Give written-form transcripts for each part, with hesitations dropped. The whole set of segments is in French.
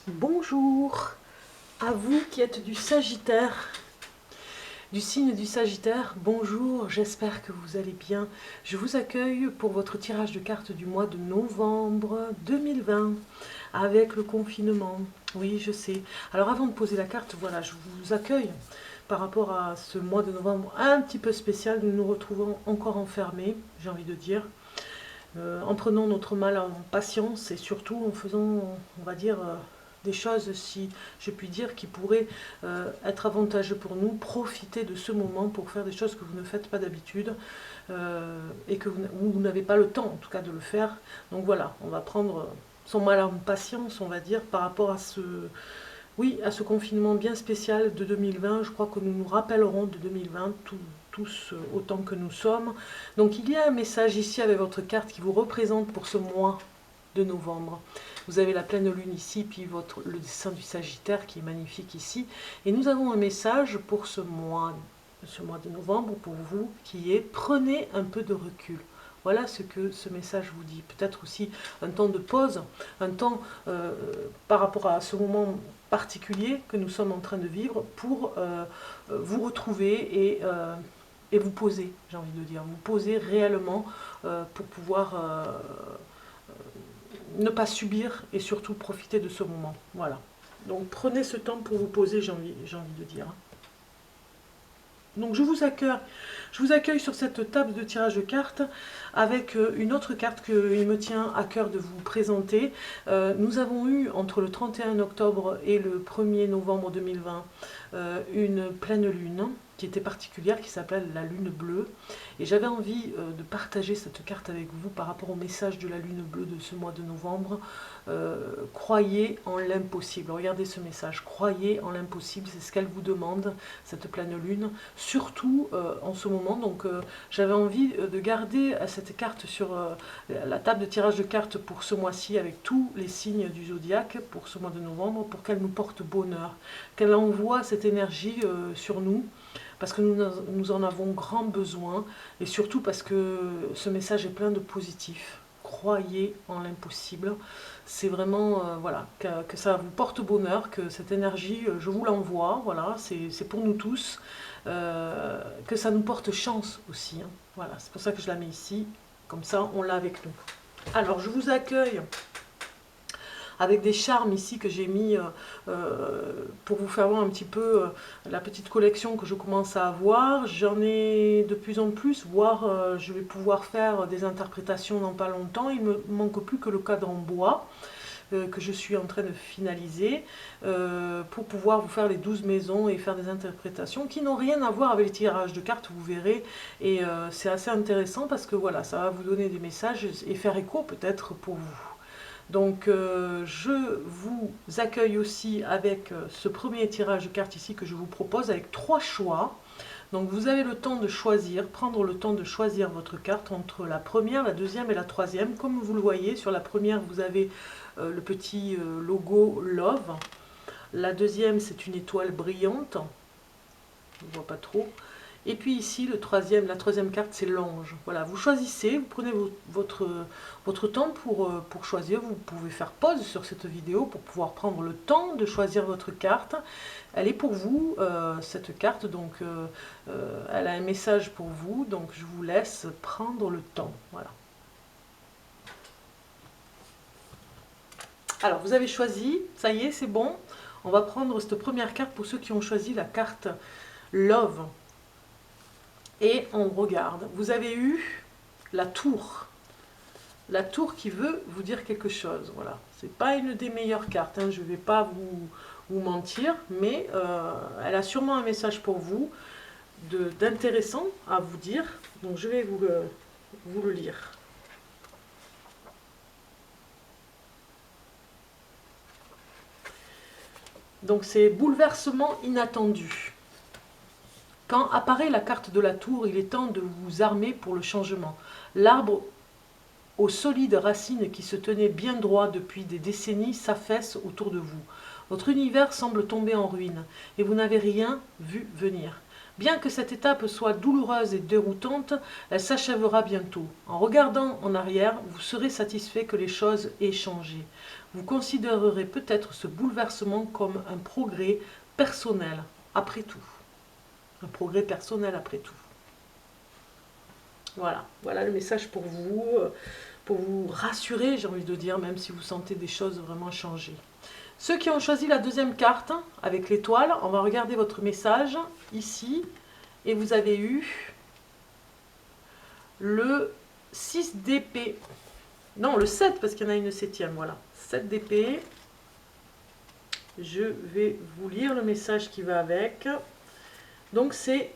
Bonjour à vous qui êtes du Sagittaire, du signe du Sagittaire. Bonjour, j'espère que vous allez bien. Je vous accueille pour votre tirage de cartes du mois de novembre 2020 avec le confinement. Oui, je sais. Alors avant de poser la carte, voilà, je vous accueille par rapport à ce mois de novembre un petit peu spécial. Nous nous retrouvons encore enfermés, j'ai envie de dire. En prenant notre mal en patience et surtout en faisant, on va dire, des choses, si je puis dire, qui pourraient être avantageuses pour nous, profiter de ce moment pour faire des choses que vous ne faites pas d'habitude et que vous n'avez pas le temps en tout cas de le faire. Donc voilà, on va prendre son mal en patience, on va dire, par rapport à ce, oui, à ce confinement bien spécial de 2020. Je crois que nous nous rappellerons de 2020 tous autant que nous sommes. Donc il y a un message ici avec votre carte qui vous représente pour ce mois de novembre. Vous avez la pleine lune ici, puis le dessin du Sagittaire qui est magnifique ici. Et nous avons un message pour ce mois de novembre pour vous qui est prenez un peu de recul. Voilà ce que ce message vous dit. Peut-être aussi un temps de pause, un temps par rapport à ce moment particulier que nous sommes en train de vivre pour vous retrouver et vous poser, j'ai envie de dire, vous poser réellement pour pouvoir ne pas subir et surtout profiter de ce moment. Voilà. Donc prenez ce temps pour vous poser, j'ai envie de dire. Donc je vous accueille sur cette table de tirage de cartes avec une autre carte qu'il me tient à cœur de vous présenter. Nous avons eu entre le 31 octobre et le 1er novembre 2020 une pleine lune qui était particulière, qui s'appelle la lune bleue. Et j'avais envie de partager cette carte avec vous par rapport au message de la lune bleue de ce mois de novembre. Croyez en l'impossible. Regardez ce message. Croyez en l'impossible, c'est ce qu'elle vous demande, cette pleine lune. Surtout en ce moment. Donc j'avais envie de garder cette carte sur la table de tirage de cartes pour ce mois-ci avec tous les signes du zodiaque pour ce mois de novembre, pour qu'elle nous porte bonheur, qu'elle envoie cette énergie sur nous, parce que nous en avons grand besoin, et surtout parce que ce message est plein de positif. Croyez en l'impossible. C'est vraiment, voilà, que ça vous porte bonheur, que cette énergie, je vous l'envoie, voilà, c'est pour nous tous, que ça nous porte chance aussi. Hein. Voilà, c'est pour ça que je la mets ici, comme ça on l'a avec nous. Alors, je vous accueille avec des charmes ici que j'ai mis pour vous faire voir un petit peu la petite collection que je commence à avoir. J'en ai de plus en plus, voire je vais pouvoir faire des interprétations dans pas longtemps. Il me manque plus que le cadre en bois que je suis en train de finaliser pour pouvoir vous faire les 12 maisons et faire des interprétations qui n'ont rien à voir avec les tirages de cartes, vous verrez, et c'est assez intéressant parce que voilà, ça va vous donner des messages et faire écho peut-être pour vous. Donc je vous accueille aussi avec ce premier tirage de cartes ici que je vous propose avec 3 choix. Donc vous avez le temps de choisir, prendre le temps de choisir votre carte entre la première, la deuxième et la troisième. Comme vous le voyez, sur la première vous avez le petit logo Love. La deuxième c'est une étoile brillante, je ne vois pas trop. Et puis ici, la troisième carte, c'est l'ange. Voilà, vous choisissez, vous prenez votre temps pour choisir. Vous pouvez faire pause sur cette vidéo pour pouvoir prendre le temps de choisir votre carte. Elle est pour vous, cette carte, donc elle a un message pour vous. Donc je vous laisse prendre le temps. Voilà. Alors, vous avez choisi, ça y est, c'est bon. On va prendre cette première carte pour ceux qui ont choisi la carte Love. Et on regarde. Vous avez eu la tour. La tour qui veut vous dire quelque chose. Voilà. C'est pas une des meilleures cartes. Hein. Je ne vais pas vous mentir. Mais elle a sûrement un message pour vous d'intéressant à vous dire. Donc je vais vous le lire. Donc c'est bouleversement inattendu. Quand apparaît la carte de la tour, il est temps de vous armer pour le changement. L'arbre aux solides racines qui se tenaient bien droit depuis des décennies s'affaisse autour de vous. Votre univers semble tomber en ruine et vous n'avez rien vu venir. Bien que cette étape soit douloureuse et déroutante, elle s'achèvera bientôt. En regardant en arrière, vous serez satisfait que les choses aient changé. Vous considérerez peut-être ce bouleversement comme un progrès personnel, après tout. Un progrès personnel après tout. Voilà, voilà le message pour vous rassurer, j'ai envie de dire, même si vous sentez des choses vraiment changer. Ceux qui ont choisi la deuxième carte, avec l'étoile, on va regarder votre message, ici, et vous avez eu le 6 d'épée. Non, le 7, parce qu'il y en a une septième, voilà. 7 d'épée. Je vais vous lire le message qui va avec. Donc c'est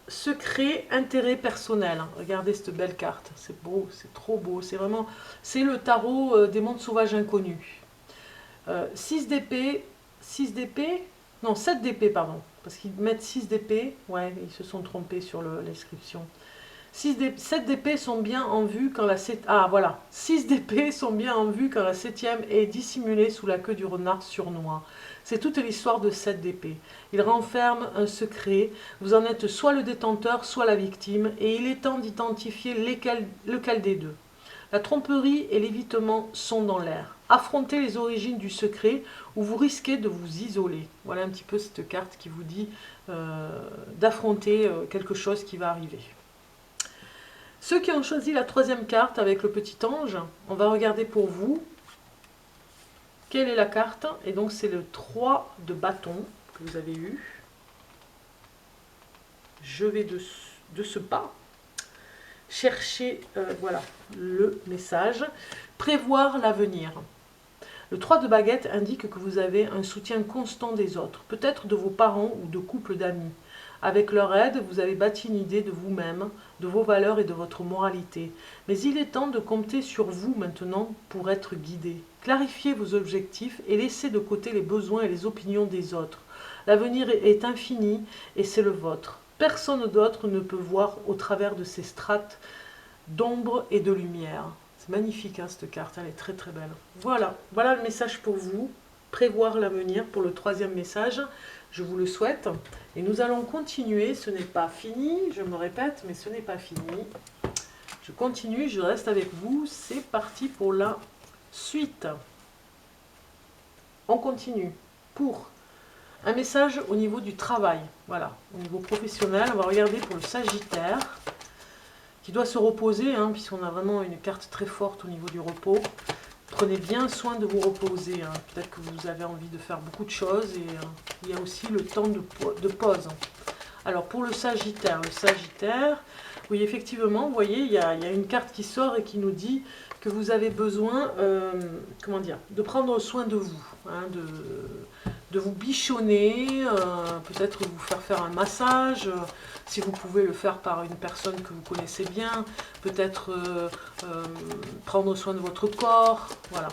secret, intérêt personnel. Regardez cette belle carte, c'est beau, c'est trop beau. C'est vraiment, c'est le tarot des mondes sauvages inconnus. 6 d'épée, 6 d'épée, non 7 d'épée pardon, parce qu'ils mettent 6 d'épée, ouais, ils se sont trompés sur l'inscription. 7 d'épée sont bien en vue quand la 7... Ah voilà, 6 d'épée sont bien en vue quand la 7e est dissimulée sous la queue du renard sournois. C'est toute l'histoire de 7 d'épée. Il renferme un secret, vous en êtes soit le détenteur, soit la victime, et il est temps d'identifier lequel des deux. La tromperie et l'évitement sont dans l'air. Affrontez les origines du secret ou vous risquez de vous isoler. Voilà un petit peu cette carte qui vous dit d'affronter quelque chose qui va arriver. Ceux qui ont choisi la troisième carte avec le petit ange, on va regarder pour vous quelle est la carte. Et donc c'est le 3 de bâton que vous avez eu. Je vais de ce pas chercher voilà, le message. Prévoir l'avenir. Le 3 de baguette indique que vous avez un soutien constant des autres, peut-être de vos parents ou de couples d'amis. Avec leur aide, vous avez bâti une idée de vous-même, de vos valeurs et de votre moralité. Mais il est temps de compter sur vous maintenant pour être guidé. Clarifiez vos objectifs et laissez de côté les besoins et les opinions des autres. L'avenir est infini et c'est le vôtre. Personne d'autre ne peut voir au travers de ces strates d'ombre et de lumière. C'est magnifique hein, cette carte, elle est très très belle. Voilà, voilà le message pour vous. Prévoir l'avenir pour le troisième message. Je vous le souhaite. Et nous allons continuer. Ce n'est pas fini, je me répète, mais ce n'est pas fini. Je continue, je reste avec vous. C'est parti pour la suite. On continue pour un message au niveau du travail. Voilà, au niveau professionnel. On va regarder pour le Sagittaire, qui doit se reposer, hein, puisqu'on a vraiment une carte très forte au niveau du repos. Prenez bien soin de vous reposer. Hein. Peut-être que vous avez envie de faire beaucoup de choses et il y a aussi le temps de pause. Alors pour le Sagittaire, oui effectivement, vous voyez, il y a une carte qui sort et qui nous dit que vous avez besoin, comment dire, de prendre soin de vous, hein, de vous bichonner, peut-être vous faire un massage, si vous pouvez le faire par une personne que vous connaissez bien, peut-être prendre soin de votre corps, voilà.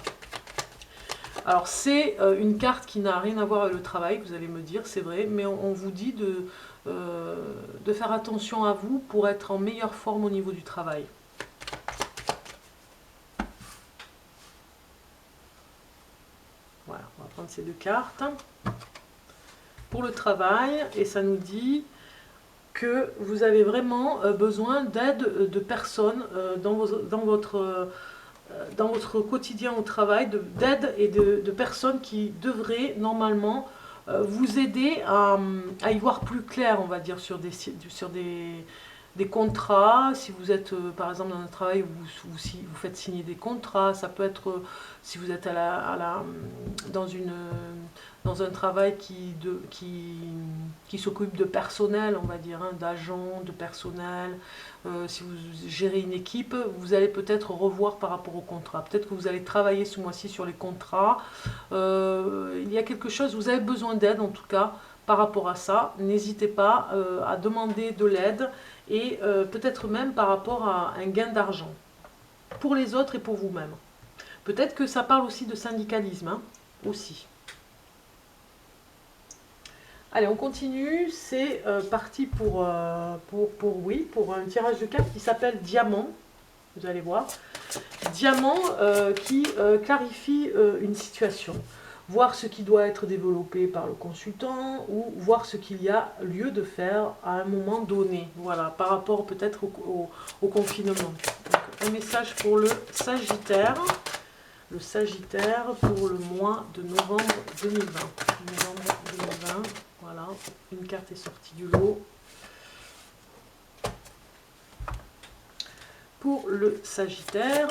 Alors c'est une carte qui n'a rien à voir avec le travail, vous allez me dire, c'est vrai, mais on vous dit de faire attention à vous pour être en meilleure forme au niveau du travail. Voilà, on va prendre ces deux cartes pour le travail et ça nous dit que vous avez vraiment besoin d'aide de personnes dans votre quotidien au travail, d'aide et de personnes qui devraient normalement vous aider à y voir plus clair, on va dire, sur des contrats. Si vous êtes par exemple dans un travail où vous faites signer des contrats, ça peut être si vous êtes dans un travail qui s'occupe de personnel, on va dire, hein, d'agents, de personnel. Si vous gérez une équipe, vous allez peut-être revoir par rapport au contrat. Peut-être que vous allez travailler ce mois-ci sur les contrats. Il y a quelque chose, vous avez besoin d'aide en tout cas par rapport à ça. N'hésitez pas à demander de l'aide et peut-être même par rapport à un gain d'argent pour les autres et pour vous-même. Peut-être que ça parle aussi de syndicalisme, hein, aussi. Allez, on continue. C'est parti pour un tirage de cartes qui s'appelle Diamant. Vous allez voir. Diamant qui clarifie une situation. Voir ce qui doit être développé par le consultant ou voir ce qu'il y a lieu de faire à un moment donné. Voilà, par rapport peut-être au confinement. Donc, un message pour le Sagittaire. le Sagittaire pour le mois de novembre 2020. Novembre 2020, voilà, une carte est sortie du lot. Pour le Sagittaire,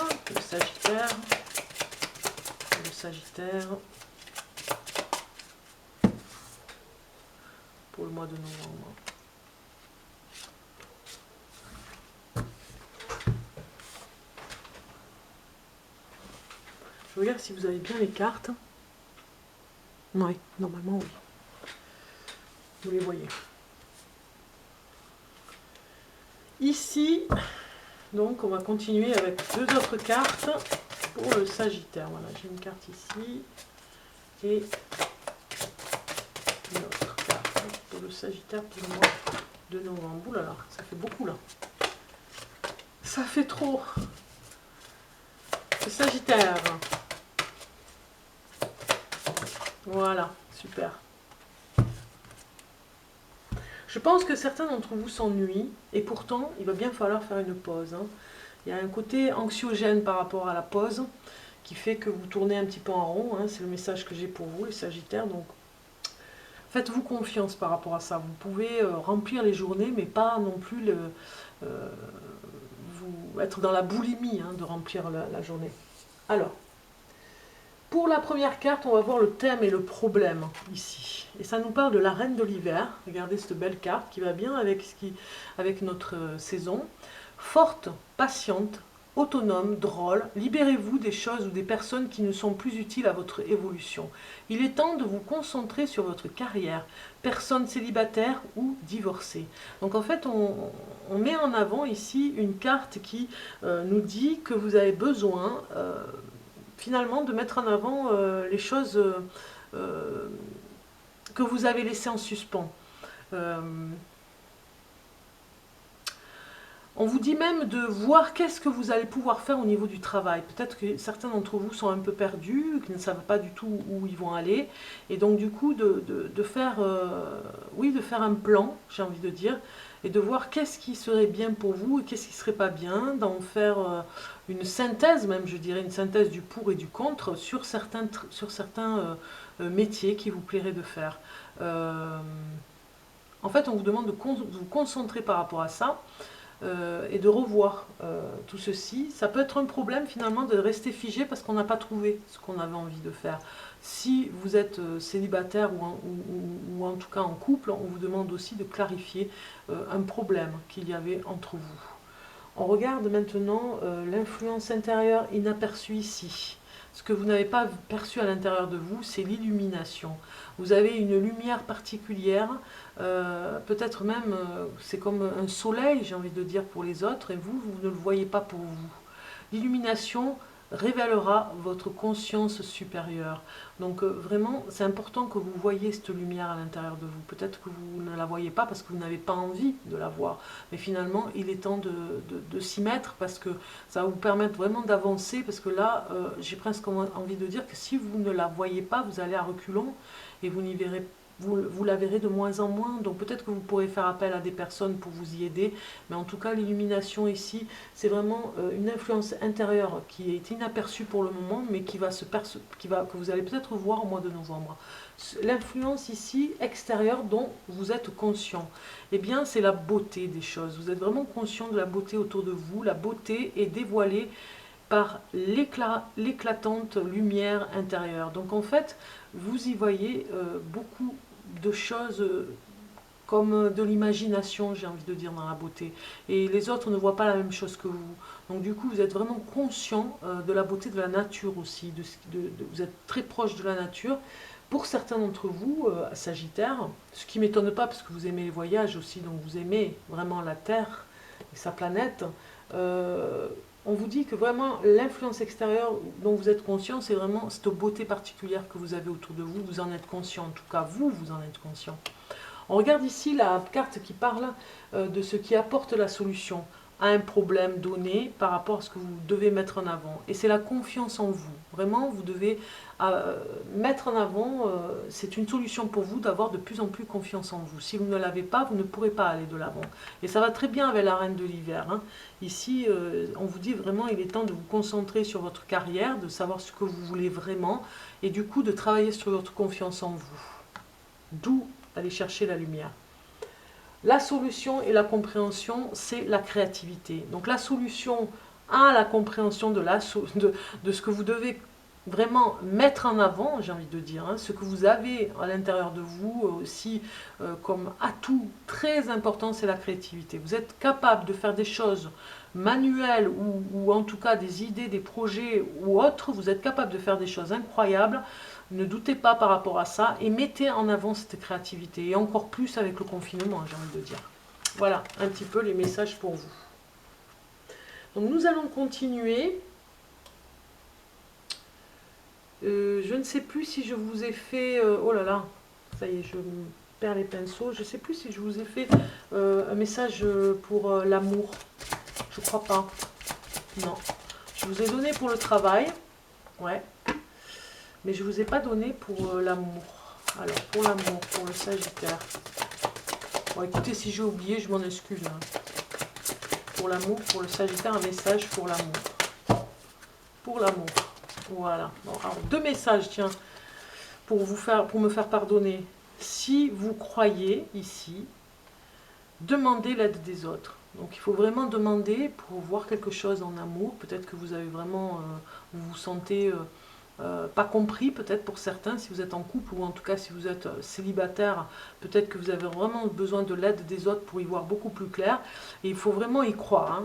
pour le mois de novembre. Je regarde si vous avez bien les cartes. Oui, normalement oui. Vous les voyez. Ici, donc on va continuer avec deux autres cartes pour le Sagittaire. Voilà, j'ai une carte ici et une autre carte pour le Sagittaire pour le mois de novembre. Ouh là là, ça fait beaucoup là. Ça fait trop. Le Sagittaire. Voilà, super. Je pense que certains d'entre vous s'ennuient et pourtant il va bien falloir faire une pause. Hein. Il y a un côté anxiogène par rapport à la pause qui fait que vous tournez un petit peu en rond. Hein. C'est le message que j'ai pour vous, les Sagittaires. Donc faites-vous confiance par rapport à ça. Vous pouvez remplir les journées, mais pas non plus vous être dans la boulimie de remplir la journée. Alors, pour la première carte, on va voir le thème et le problème ici. Et ça nous parle de la reine de l'hiver. Regardez cette belle carte qui va bien avec notre saison. Forte, patiente, autonome, drôle, libérez-vous des choses ou des personnes qui ne sont plus utiles à votre évolution. Il est temps de vous concentrer sur votre carrière, personne célibataire ou divorcée. Donc en fait, on met en avant ici une carte qui nous dit que vous avez besoin finalement de mettre en avant les choses que vous avez laissées en suspens. On vous dit même de voir qu'est-ce que vous allez pouvoir faire au niveau du travail. Peut-être que certains d'entre vous sont un peu perdus, qui ne savent pas du tout où ils vont aller. Et donc du coup, de faire un plan, j'ai envie de dire, et de voir qu'est-ce qui serait bien pour vous et qu'est-ce qui ne serait pas bien, d'en faire une synthèse même, je dirais, une synthèse du pour et du contre sur certains métiers qui vous plairait de faire. En fait, on vous demande de vous concentrer par rapport à ça. Et de revoir tout ceci. Ça peut être un problème finalement de rester figé parce qu'on n'a pas trouvé ce qu'on avait envie de faire. Si vous êtes célibataire ou en tout cas en couple, on vous demande aussi de clarifier un problème qu'il y avait entre vous. On regarde maintenant l'influence intérieure inaperçue ici. Ce que vous n'avez pas perçu à l'intérieur de vous, c'est l'illumination. Vous avez une lumière particulière, peut-être même, c'est comme un soleil, j'ai envie de dire, pour les autres, et vous ne le voyez pas pour vous. L'illumination révélera votre conscience supérieure. Donc vraiment, c'est important que vous voyez cette lumière à l'intérieur de vous. Peut-être que vous ne la voyez pas parce que vous n'avez pas envie de la voir. Mais finalement, il est temps de s'y mettre parce que ça va vous permettre vraiment d'avancer. Parce que là, j'ai presque envie de dire que si vous ne la voyez pas, vous allez à reculons et vous n'y verrez pas. Vous la verrez de moins en moins, donc peut-être que vous pourrez faire appel à des personnes pour vous y aider, mais en tout cas l'illumination ici, c'est vraiment une influence intérieure qui est inaperçue pour le moment, mais que vous allez peut-être voir au mois de novembre. L'influence ici extérieure dont vous êtes conscient, eh bien c'est la beauté des choses, vous êtes vraiment conscient de la beauté autour de vous, la beauté est dévoilée par l'éclatante lumière intérieure. Donc en fait, vous y voyez beaucoup de choses comme de l'imagination, j'ai envie de dire, dans la beauté. Et les autres ne voient pas la même chose que vous. Donc du coup, vous êtes vraiment conscient de la beauté de la nature aussi. Vous êtes très proche de la nature. Pour certains d'entre vous, Sagittaire, ce qui ne m'étonne pas parce que vous aimez les voyages aussi, donc vous aimez vraiment la Terre et sa planète, on vous dit que vraiment l'influence extérieure dont vous êtes conscient, c'est vraiment cette beauté particulière que vous avez autour de vous. Vous en êtes conscient, en tout cas vous en êtes conscient. On regarde ici la carte qui parle de ce qui apporte la solution. à un problème donné par rapport à ce que vous devez mettre en avant. Et c'est la confiance en vous. Vraiment, vous devez mettre en avant, c'est une solution pour vous d'avoir de plus en plus confiance en vous. Si vous ne l'avez pas, vous ne pourrez pas aller de l'avant. Et ça va très bien avec la reine de l'hiver. Hein. Ici, on vous dit vraiment, il est temps de vous concentrer sur votre carrière, de savoir ce que vous voulez vraiment, et du coup de travailler sur votre confiance en vous. D'où aller chercher la lumière. La solution et la compréhension, c'est la créativité. Donc la solution à la compréhension de ce que vous devez vraiment mettre en avant, j'ai envie de dire, hein, ce que vous avez à l'intérieur de vous aussi comme atout très important, c'est la créativité. Vous êtes capable de faire des choses manuelles ou en tout cas des idées, des projets ou autres, vous êtes capable de faire des choses incroyables. Ne doutez pas par rapport à ça et mettez en avant cette créativité. Et encore plus avec le confinement, j'ai envie de dire. Voilà, un petit peu les messages pour vous. Donc nous allons continuer. Je ne sais plus si je vous ai fait... oh là là, ça y est, je perds les pinceaux. Je ne sais plus si je vous ai fait un message pour l'amour. Je crois pas. Non. Je vous ai donné pour le travail. Ouais. Mais je ne vous ai pas donné pour l'amour. Alors, pour l'amour, pour le Sagittaire. Bon, écoutez, si j'ai oublié, je m'en excuse. Hein. Pour l'amour, pour le Sagittaire, un message pour l'amour. Pour l'amour. Voilà. Bon, alors, 2 messages, tiens, pour me faire pardonner. Si vous croyez ici, demandez l'aide des autres. Donc, il faut vraiment demander pour voir quelque chose en amour. Peut-être que vous avez vraiment, vous vous sentez... pas compris peut-être pour certains si vous êtes en couple ou en tout cas si vous êtes célibataire, peut-être que vous avez vraiment besoin de l'aide des autres pour y voir beaucoup plus clair et il faut vraiment y croire. Hein.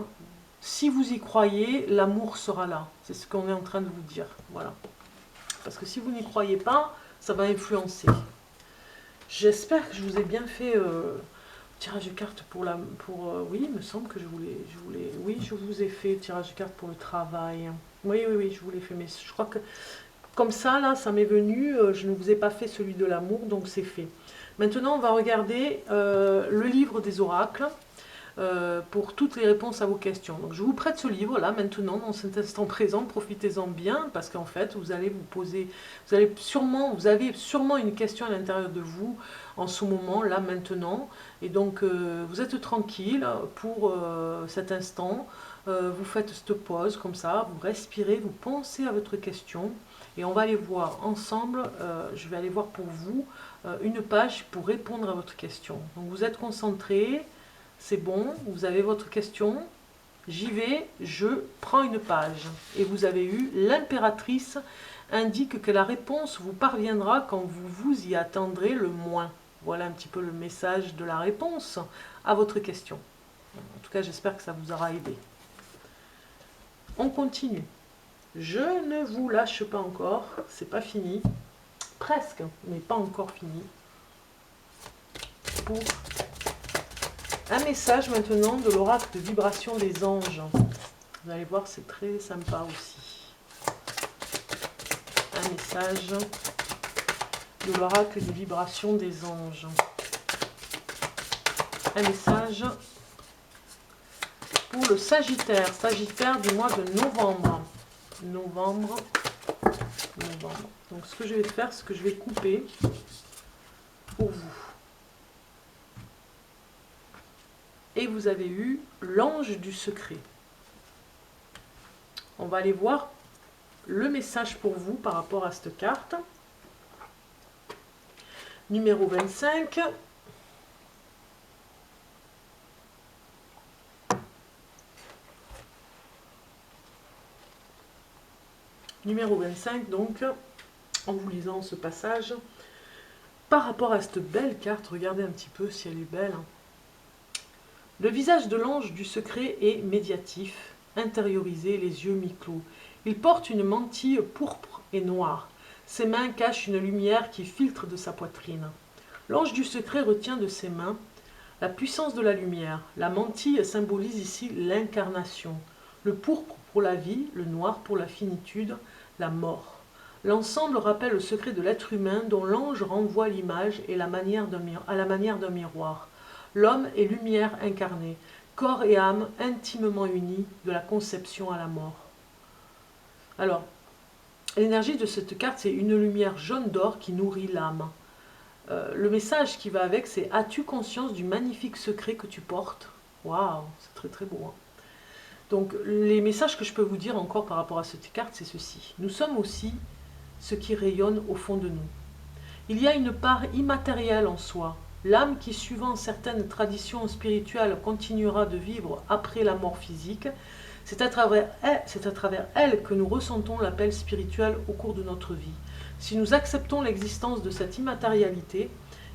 Si vous y croyez, l'amour sera là. C'est ce qu'on est en train de vous dire. Voilà. Parce que si vous n'y croyez pas, ça va influencer. J'espère que je vous ai bien fait tirage de cartes pour la... oui, il me semble que je voulais... Oui, je vous ai fait tirage de cartes pour le travail. Oui, je vous l'ai fait, mais je crois que comme ça, là, ça m'est venu, je ne vous ai pas fait celui de l'amour, donc c'est fait. Maintenant, on va regarder le livre des oracles pour toutes les réponses à vos questions. Donc, je vous prête ce livre, là, maintenant, dans cet instant présent, profitez-en bien, parce qu'en fait, vous allez vous poser, vous avez sûrement une question à l'intérieur de vous, en ce moment, là, maintenant, et donc, vous êtes tranquille pour cet instant, vous faites cette pause, comme ça, vous respirez, vous pensez à votre question, et on va aller voir ensemble, je vais aller voir pour vous une page pour répondre à votre question. Donc vous êtes concentré, c'est bon, vous avez votre question, j'y vais, je prends une page. Et vous avez eu l'impératrice indique que la réponse vous parviendra quand vous vous y attendrez le moins. Voilà un petit peu le message de la réponse à votre question. En tout cas, j'espère que ça vous aura aidé. On continue. Je ne vous lâche pas encore, c'est pas fini, presque, mais pas encore fini. Pour un message maintenant de l'oracle de vibration des anges. Vous allez voir, c'est très sympa aussi. Un message de l'oracle de vibration des anges. Un message pour le Sagittaire, Sagittaire du mois de novembre. Novembre. Donc ce que je vais faire, c'est que je vais couper pour vous. Et vous avez eu l'ange du secret. On va aller voir le message pour vous par rapport à cette carte. Numéro 25. Numéro 25, donc, en vous lisant ce passage, par rapport à cette belle carte, regardez un petit peu si elle est belle. Hein. Le visage de l'ange du secret est médiatif, intériorisé, les yeux mi-clos. Il porte une mantille pourpre et noire. Ses mains cachent une lumière qui filtre de sa poitrine. L'ange du secret retient de ses mains la puissance de la lumière. La mantille symbolise ici l'incarnation. Le pourpre pour la vie, le noir pour la finitude, la mort. L'ensemble rappelle le secret de l'être humain dont l'ange renvoie l'image et à la manière d'un miroir. L'homme est lumière incarnée. corps et âme intimement unis de la conception à la mort. Alors, l'énergie de cette carte, c'est une lumière jaune d'or qui nourrit l'âme. Le message qui va avec, c'est: as-tu conscience du magnifique secret que tu portes? Waouh, c'est très très beau. Hein. Donc, les messages que je peux vous dire encore par rapport à cette carte, c'est ceci. Nous sommes aussi ce qui rayonne au fond de nous. Il y a une part immatérielle en soi. L'âme qui, suivant certaines traditions spirituelles, continuera de vivre après la mort physique, c'est à travers elle que nous ressentons l'appel spirituel au cours de notre vie. Si nous acceptons l'existence de cette immatérialité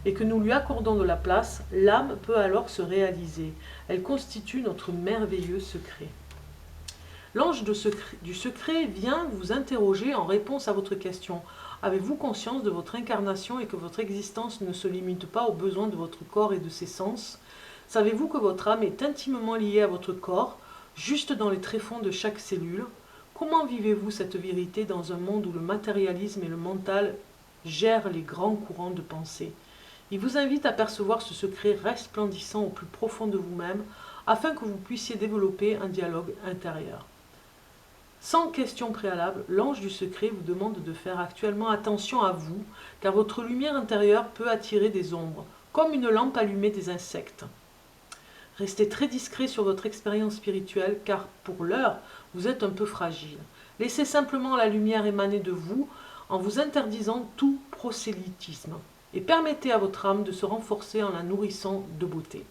et que nous lui accordons de la place, l'âme peut alors se réaliser. Elle constitue notre merveilleux secret. L'ange du secret vient vous interroger en réponse à votre question. Avez-vous conscience de votre incarnation et que votre existence ne se limite pas aux besoins de votre corps et de ses sens? Savez-vous que votre âme est intimement liée à votre corps, juste dans les tréfonds de chaque cellule? Comment vivez-vous cette vérité dans un monde où le matérialisme et le mental gèrent les grands courants de pensée? Il vous invite à percevoir ce secret resplendissant au plus profond de vous-même, afin que vous puissiez développer un dialogue intérieur. Sans question préalable, l'ange du secret vous demande de faire actuellement attention à vous, car votre lumière intérieure peut attirer des ombres, comme une lampe allumée des insectes. Restez très discret sur votre expérience spirituelle, car pour l'heure, vous êtes un peu fragile. Laissez simplement la lumière émaner de vous en vous interdisant tout prosélytisme, et permettez à votre âme de se renforcer en la nourrissant de beauté.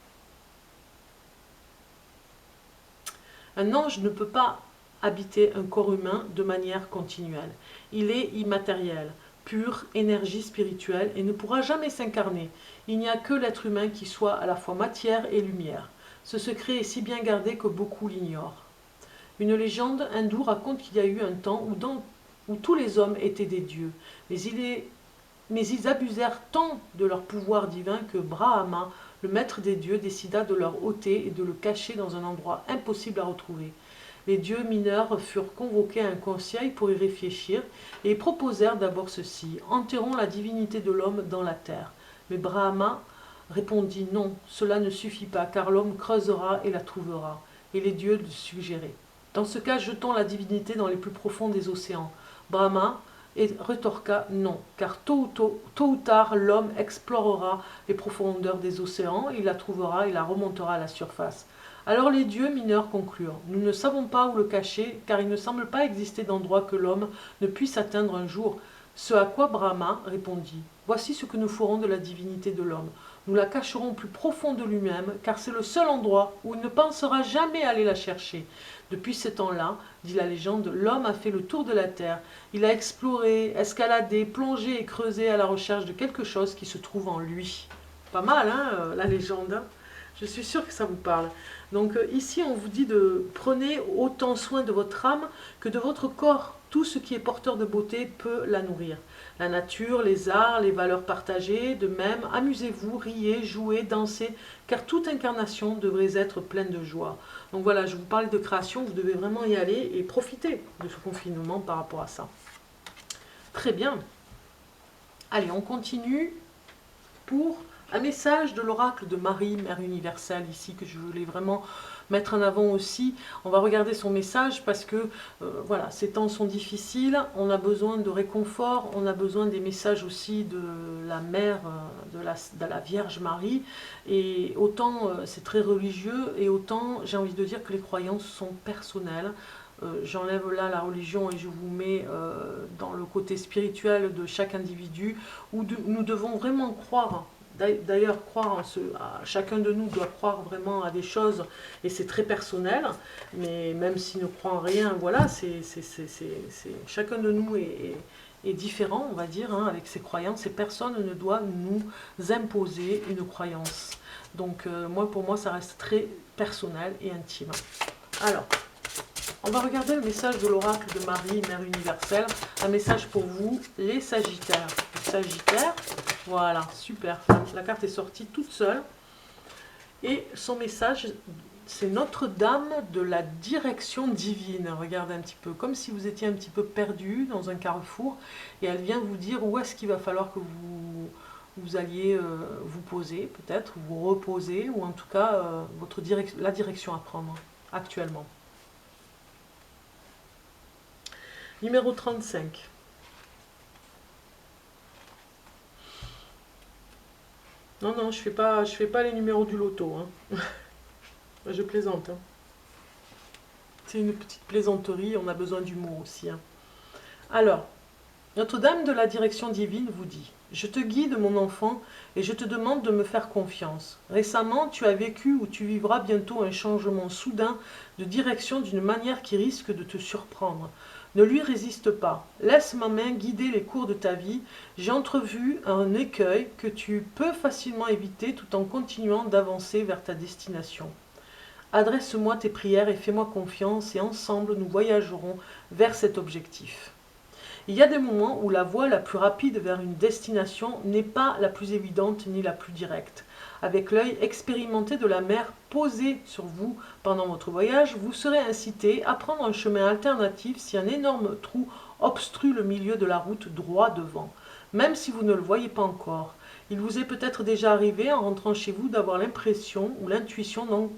Un ange ne peut pas habiter un corps humain de manière continuelle. Il est immatériel, pure énergie spirituelle et ne pourra jamais s'incarner. Il n'y a que l'être humain qui soit à la fois matière et lumière. Ce secret est si bien gardé que beaucoup l'ignorent. Une légende hindoue raconte qu'il y a eu un temps où tous les hommes étaient des dieux, mais ils abusèrent tant de leur pouvoir divin que Brahma, le maître des dieux, décida de leur ôter et de le cacher dans un endroit impossible à retrouver. Les dieux mineurs furent convoqués à un conseil pour y réfléchir et proposèrent d'abord ceci: enterrons la divinité de l'homme dans la terre. Mais Brahma répondit: non, cela ne suffit pas, car l'homme creusera et la trouvera. Et les dieux le suggéraient: dans ce cas, jetons la divinité dans les plus profonds des océans. Brahma rétorqua: non, car tôt ou tard, l'homme explorera les profondeurs des océans, il la trouvera et la remontera à la surface. Alors les dieux mineurs conclurent: nous ne savons pas où le cacher, car il ne semble pas exister d'endroit que l'homme ne puisse atteindre un jour. Ce à quoi Brahma répondit: voici ce que nous ferons de la divinité de l'homme. Nous la cacherons au plus profond de lui-même, car c'est le seul endroit où il ne pensera jamais aller la chercher. Depuis ce temps-là, dit la légende, l'homme a fait le tour de la terre. Il a exploré, escaladé, plongé et creusé à la recherche de quelque chose qui se trouve en lui. Pas mal, hein, la légende, hein. Je suis sûre que ça vous parle. Donc ici, on vous dit de prenez autant soin de votre âme que de votre corps. Tout ce qui est porteur de beauté peut la nourrir. La nature, les arts, les valeurs partagées, de même, amusez-vous, riez, jouez, dansez, car toute incarnation devrait être pleine de joie. Donc voilà, je vous parle de création, vous devez vraiment y aller et profiter de ce confinement par rapport à ça. Très bien. Allez, on continue pour un message de l'oracle de Marie, Mère universelle, ici, que je voulais vraiment mettre en avant aussi. On va regarder son message parce que, voilà, ces temps sont difficiles, on a besoin de réconfort, on a besoin des messages aussi de la Mère, de la Vierge Marie, et autant c'est très religieux, et autant j'ai envie de dire que les croyances sont personnelles. J'enlève là la religion et je vous mets dans le côté spirituel de chaque individu, où nous devons vraiment croire. D'ailleurs, chacun de nous doit croire vraiment à des choses, et c'est très personnel, mais même s'il ne croit en rien, voilà, chacun de nous est différent, on va dire, hein, avec ses croyances, et personne ne doit nous imposer une croyance. Donc, pour moi, ça reste très personnel et intime. Alors, on va regarder le message de l'oracle de Marie, Mère universelle. Un message pour vous, les Sagittaires. Les Sagittaires, voilà, super. La carte est sortie toute seule. Et son message, c'est Notre-Dame de la direction divine. Regardez un petit peu, comme si vous étiez un petit peu perdu dans un carrefour. Et elle vient vous dire où est-ce qu'il va falloir que vous alliez vous poser, peut-être, vous reposer, ou en tout cas la direction à prendre actuellement. Numéro 35. Non, non, je fais pas les numéros du loto. Hein. Je plaisante. Hein. C'est une petite plaisanterie, on a besoin d'humour aussi. Hein. Alors, Notre-Dame de la direction divine vous dit: Je te guide, mon enfant, et je te demande de me faire confiance. Récemment, tu as vécu ou tu vivras bientôt un changement soudain de direction d'une manière qui risque de te surprendre. Ne lui résiste pas. Laisse ma main guider les cours de ta vie. J'ai entrevu un écueil que tu peux facilement éviter tout en continuant d'avancer vers ta destination. Adresse-moi tes prières et fais-moi confiance, et ensemble nous voyagerons vers cet objectif. Il y a des moments où la voie la plus rapide vers une destination n'est pas la plus évidente ni la plus directe. Avec l'œil expérimenté de la mer posé sur vous pendant votre voyage, vous serez incité à prendre un chemin alternatif si un énorme trou obstrue le milieu de la route droit devant. Même si vous ne le voyez pas encore, il vous est peut-être déjà arrivé en rentrant chez vous d'avoir l'impression ou l'intuition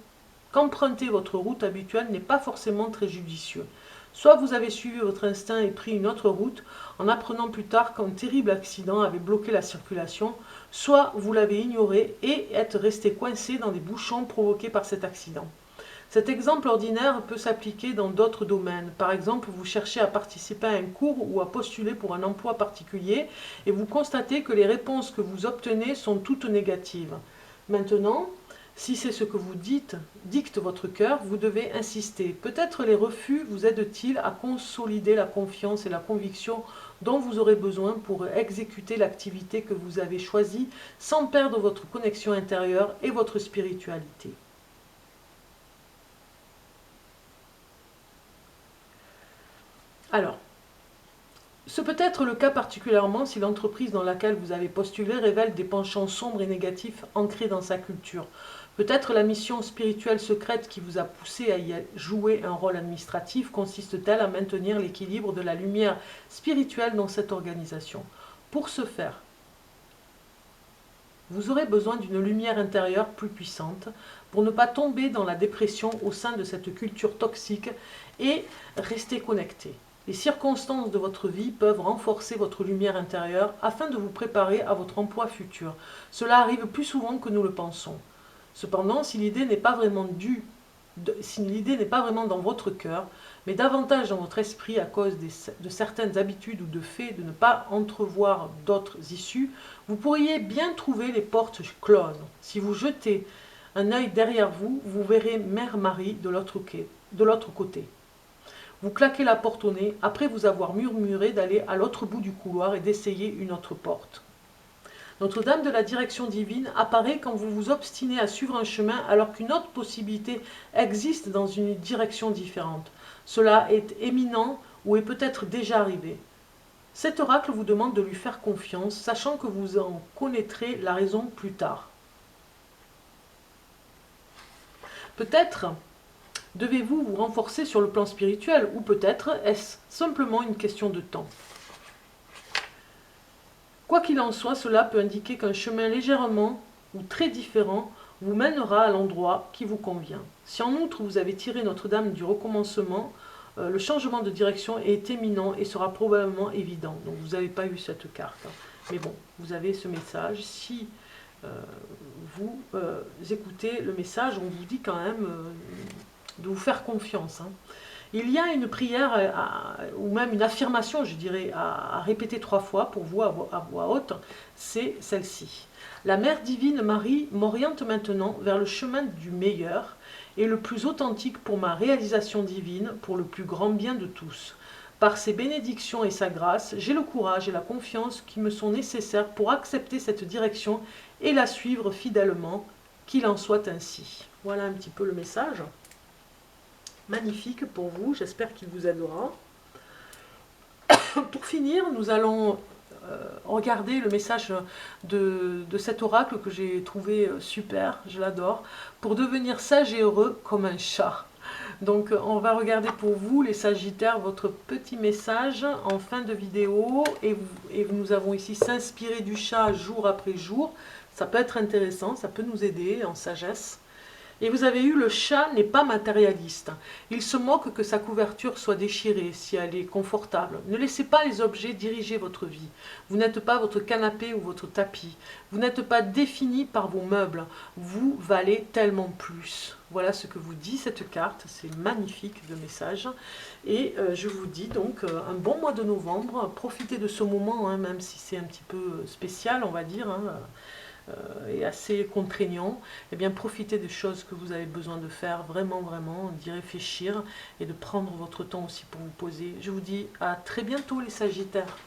qu'emprunter votre route habituelle n'est pas forcément très judicieux. Soit vous avez suivi votre instinct et pris une autre route en apprenant plus tard qu'un terrible accident avait bloqué la circulation, soit vous l'avez ignoré et êtes resté coincé dans des bouchons provoqués par cet accident. Cet exemple ordinaire peut s'appliquer dans d'autres domaines. Par exemple, vous cherchez à participer à un cours ou à postuler pour un emploi particulier et vous constatez que les réponses que vous obtenez sont toutes négatives. Maintenant, si c'est ce que vous dicte votre cœur, vous devez insister. Peut-être les refus vous aident-ils à consolider la confiance et la conviction dont vous aurez besoin pour exécuter l'activité que vous avez choisie sans perdre votre connexion intérieure et votre spiritualité. Alors, ce peut être le cas particulièrement si l'entreprise dans laquelle vous avez postulé révèle des penchants sombres et négatifs ancrés dans sa culture. Peut-être la mission spirituelle secrète qui vous a poussé à y jouer un rôle administratif consiste-t-elle à maintenir l'équilibre de la lumière spirituelle dans cette organisation. Pour ce faire, vous aurez besoin d'une lumière intérieure plus puissante pour ne pas tomber dans la dépression au sein de cette culture toxique et rester connecté. Les circonstances de votre vie peuvent renforcer votre lumière intérieure afin de vous préparer à votre emploi futur. Cela arrive plus souvent que nous le pensons. Cependant, si l'idée n'est pas vraiment dans votre cœur, mais davantage dans votre esprit à cause de certaines habitudes ou de fait de ne pas entrevoir d'autres issues, vous pourriez bien trouver les portes closes. Si vous jetez un œil derrière vous, vous verrez Mère Marie de l'autre côté. Vous claquez la porte au nez après vous avoir murmuré d'aller à l'autre bout du couloir et d'essayer une autre porte. Notre-Dame de la direction divine apparaît quand vous vous obstinez à suivre un chemin alors qu'une autre possibilité existe dans une direction différente. Cela est éminent ou est peut-être déjà arrivé. Cet oracle vous demande de lui faire confiance, sachant que vous en connaîtrez la raison plus tard. Peut-être devez-vous vous renforcer sur le plan spirituel, ou peut-être est-ce simplement une question de temps. Quoi qu'il en soit, cela peut indiquer qu'un chemin légèrement ou très différent vous mènera à l'endroit qui vous convient. Si en outre vous avez tiré Notre-Dame du recommencement, le changement de direction est éminent et sera probablement évident. Donc vous n'avez pas eu cette carte. Mais bon, vous avez ce message. Si vous écoutez le message, on vous dit quand même de vous faire confiance. Il y a une prière, ou même une affirmation, je dirais, à répéter 3 fois pour vous à voix haute, c'est celle-ci. La Mère divine Marie m'oriente maintenant vers le chemin du meilleur et le plus authentique pour ma réalisation divine, pour le plus grand bien de tous. Par ses bénédictions et sa grâce, j'ai le courage et la confiance qui me sont nécessaires pour accepter cette direction et la suivre fidèlement, qu'il en soit ainsi. Voilà un petit peu le message. Magnifique pour vous, j'espère qu'il vous aidera. Pour finir, nous allons regarder le message de cet oracle que j'ai trouvé super, je l'adore. Pour devenir sage et heureux comme un chat. Donc on va regarder pour vous les Sagittaires votre petit message en fin de vidéo et nous avons ici s'inspirer du chat jour après jour. Ça peut être intéressant, ça peut nous aider en sagesse. Et vous avez eu le chat n'est pas matérialiste. Il se moque que sa couverture soit déchirée si elle est confortable. Ne laissez pas les objets diriger votre vie. Vous n'êtes pas votre canapé ou votre tapis. Vous n'êtes pas défini par vos meubles. Vous valez tellement plus. Voilà ce que vous dit cette carte. C'est magnifique de message. Et je vous dis donc un bon mois de novembre. Profitez de ce moment, hein, même si c'est un petit peu spécial, on va dire. Hein, et assez contraignant, eh bien profitez des choses que vous avez besoin de faire, vraiment, d'y réfléchir et de prendre votre temps aussi pour vous poser. Je vous dis à très bientôt les Sagittaires.